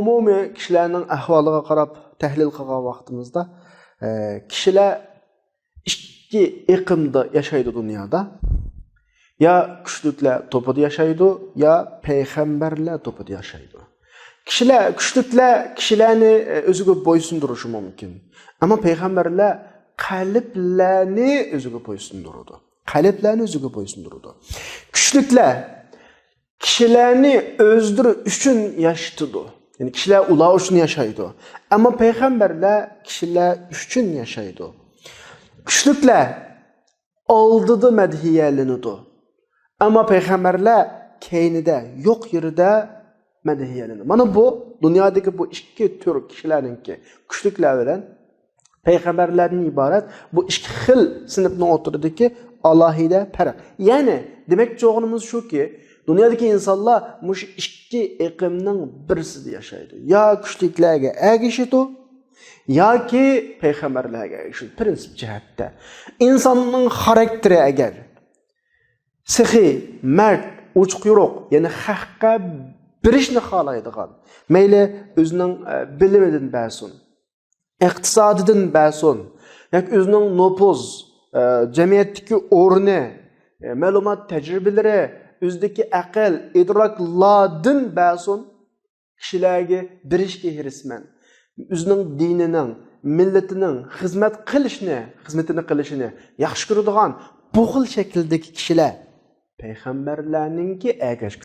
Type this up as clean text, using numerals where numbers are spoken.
umumiy kishilarning ahvoliga qarab tahlil qilgan vaqtimizda kishilar ikki iqimda yashaydi dunyoda. Ya kuchliklar to'pida yashaydi, ya payg'ambarlar to'pida yashaydi. Kuchliklar kishilarni o'ziga bo'ysundirishi mumkin. Ammo payg'ambarlar qalblarni o'ziga bo'ysundiradi. Kuchliklar kishilarni o'zdirish uchun yashaydi. Yani kishilar ular uchun yashaydi. Ammo payg'ambarlar kishilar uchun yashaydi. Kuchliklar oldida madhiyalanadi. Ammo payg'ambarlar keynida, yo'q yerida madhiyalanadi. Mana bu dunyodagi bu ikki tur kishilarningki, kuchliklar bilan payg'ambarlarning iborat bu ikki xil sinfning o'rtasidagi alohida farq. Ya'ni demakchi o'g'limiz shuki, dunyodagi insonlar mush ikki iqimning birisida yashaydi. Ya kuchliklarga ergashadi, yoki payg'ambarlarga ergashadi. Prinsip jihatda insonning xarakteri agar sixiy, mard, uch-quyruq, ya'ni haqqa birishni xohlaydigan, mayli o'zining bilimidan ba'sun, iqtisodidan ba'sun, yoki o'zining nopuz, jamiyatdagi o'rni, ma'lumot tajribalari, o'zidagi aql, idroklardan ba'sun kishilarga birishga hirisman. O'zining dinining, millatining xizmatini qilishini yaxshi ko'radigan bu xil shakldagi kishilar payg'ambarlarningki ergash